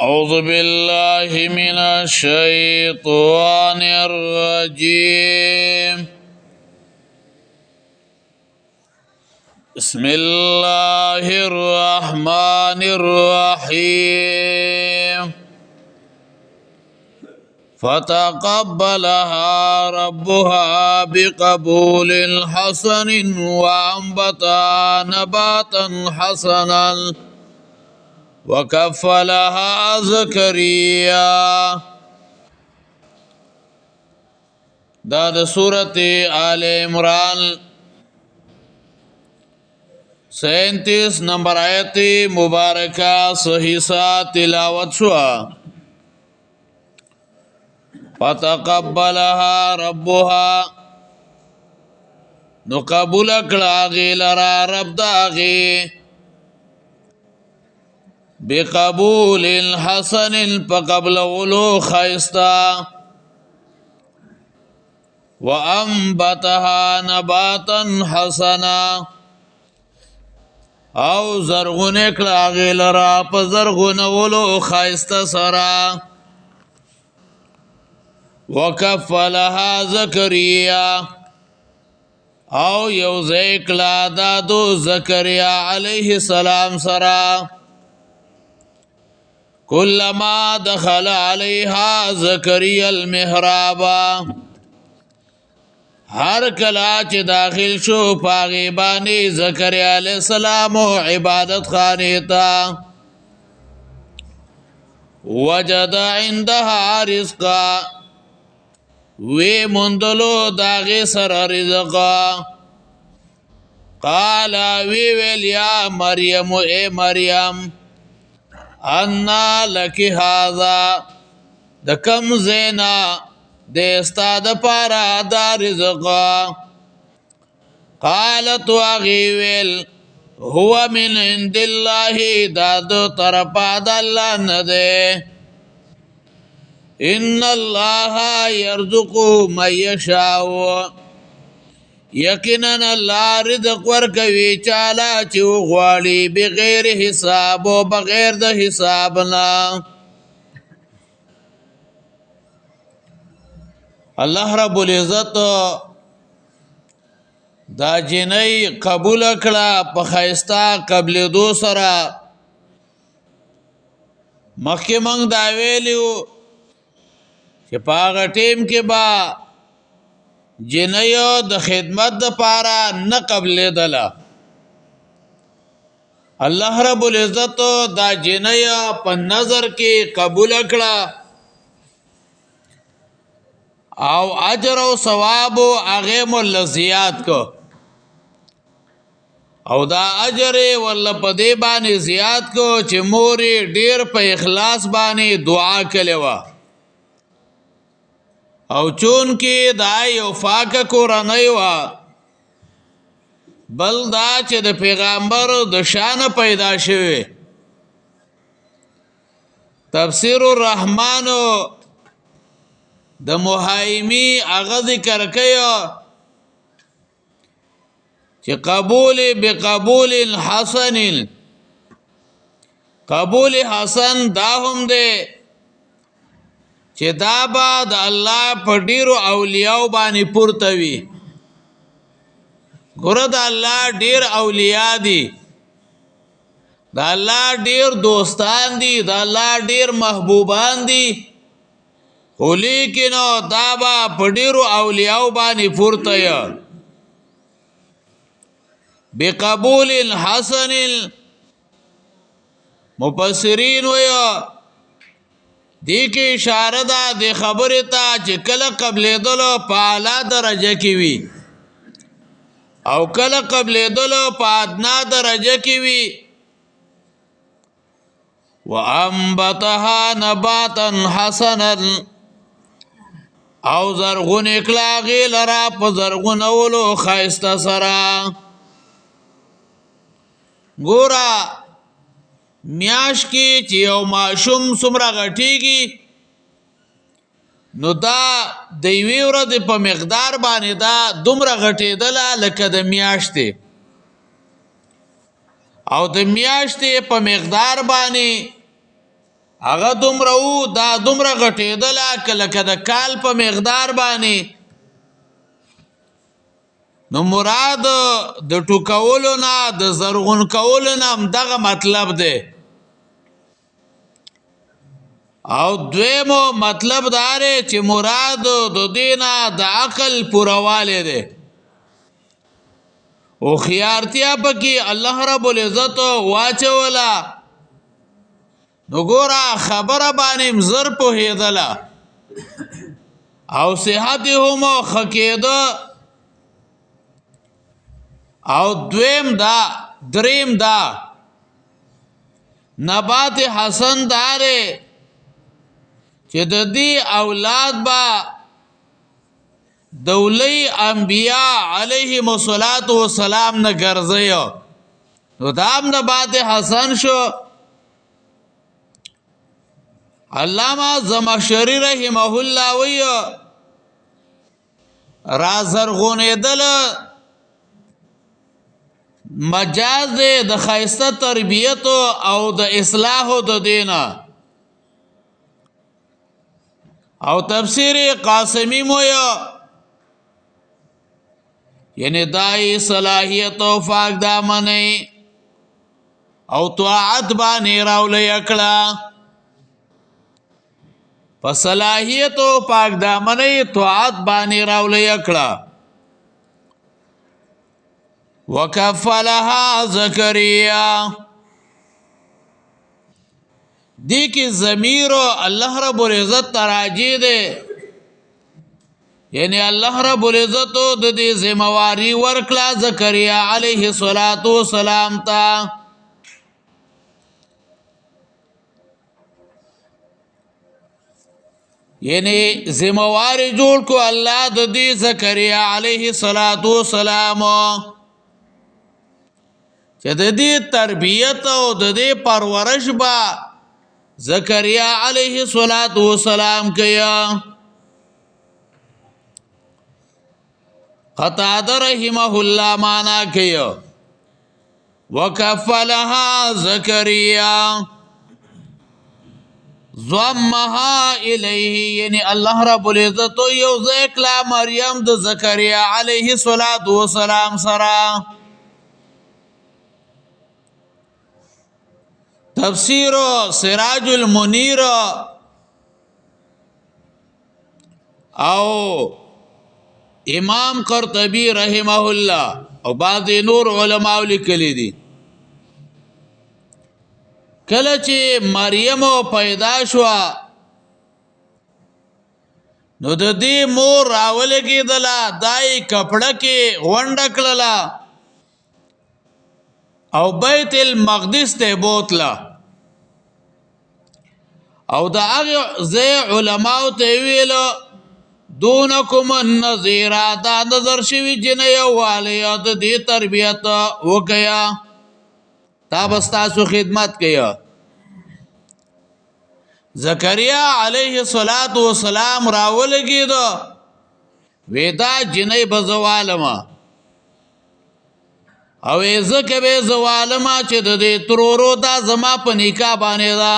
أعوذ بالله من الشيطان الرجيم. بسم الله الرحمن الرحيم. فتقبلها ربها بقبول حسن وأنبتها نباتا حسنا وكفلها زكريا. دا سورة آل عمران 37 نمبر آیت مبارکہ صحیح سا تلاوت شوا. فتقبلها ربها نو قبول کړه لرا رب داغي بقبول حسن فقبل ولو خيستا وأنبتها نباتا حسنا او زرغن کړه لرا په زرغن ولو خيستا سرا وكفلها زكريا او یوزیک لا دادو زکریا علیہ السلام سرا كلما دخل عليها زكريا المحراب هر کلا چې داخل شو پاغي باندې زکریا علیہ السلام عبادت خانه تا وجد عندها رزقا وی مندلو داغی سر رزقا قال وی ویل یا مریم اے مریم انا لکی هذا د کم زینا د استاد پارا دا رزقا قالت وغیویل هو من عند الله دادو طرفا دا اللہ نده ان الله يرزق من يشاء یقینا الله رزق ورکوي چاله چې غواړي بغیر حساب او بغیر د حساب نه. الله رب العزت دا جنۍ قبول کړه په خیستا قبل دو سره. مخکې موږ دا ویلو چې پاغه ټیم کې با جنیو د خدمت د پارا نه قبل دلا. الله رب العزت دا جنیو په نظر کې قبول کړه او اجر او ثواب هغه مل زیات کو او دا اجر ول په دې باندې زیات کو چې موري ډیر په اخلاص باندې دعا کړي او چون کې دا یو فاکه قرآنی وا بل دا چې د پیغمبر د شان پیدا شوی. تفسیر الرحمن د محایمی هغه ذکر کوي چې قبول بقبول حسن قبول حسن دا هم دی چې دا با د الله په ډیرو اولیاء باندې پورته وي. ګوره د الله ډیر اولیاء دي، د الله ډیر دوستان دي، د الله ډیر محبوبان دي، خو لیکن دا با په ډیرو اولیاء باندې پورته وي. بقبول حسن مفسرین وایي دی کې اشاره ده د خبره ته چې کله قبل دلو په اعلی درجه کې وي او کله قبل دلو په ادنا درجه کې وي. وانبتها نباتا حسنا او زرغون اکلاغی لرا په زرغونولو خایسته سره. ګوره میاش کې چې یو ماشوم څومره غټیږي نو دا د یوې ورځې په مقدار باندې دا دومره غټېدله لکه د میاشتې او د میاشتې په مقدار باندې هغه دومره وو دا دومره غټېدله که لکه د کال په مقدار باندې نو مراد د ټوکولو نه د زرغون کولو نه همدغه مطلب دی او دویمو مطلب دا دی چې مراد د دې نه د عقل پوروالی دی هوښیارتیا پکې الله رب العزت واچوله نو ګوره خبره باندې زر پوهېدله او صحت یې هم ښه کېده او دریم دا نبات حسن دا دی چې د دې اولاد به دولی انبیاء علیهم السلام نه ګرځي نو دا هم نبات حسن شو علامه زمخشري رحمه الله وی را زرغونېدل مجاز دی د ښایسته تربیت او د اصلاح د دینه او تفسیر قاسمی مویا یعنی دای صلاحیت او فاق دامنی او طاعت باندې راولې کړه په صلاحیت او پاک دامنی طاعت باندې راولې کړه وکفلها زکریا دی کی ضمیر الله رب العزت تراجی دے یعنی الله رب العزت د دې ذمہواری ورکلا زکریا علیہ الصلوۃ والسلام تا یعنی ذمہواری جوړ کو الله د دې زکریا علیہ الصلوۃ والسلام چې د دې تربیت او د دې پرورش با زکریا علیہ السلام کیا قتادہ رحمہ اللہ مانا کیا وکفلها زکریا ضمها الیہ یعنی اللہ رب العزت یو ذکلا مریم د زکریا علیہ السلام سرا تفسیر سراج المنیر او امام قرطبی رحمه الله او بعض نور علماء لیکلی دي کله چې مریم پیدا شو نو د دې مور راولګېدله دای کپړه کې غونډه کړله او بیت المقدس ته بوتله او دا هغه زی علماء ته ویلو دونکم النظیر دا نظر شوی جنې والی د دې تربیت وکیا تا بستاسو خدمت کیا زکریا علیہ السلام راولګیدو ودا جنې بزوالما او زکه به زوالما چې د دې ترورو دا زما په نکاح باندې دا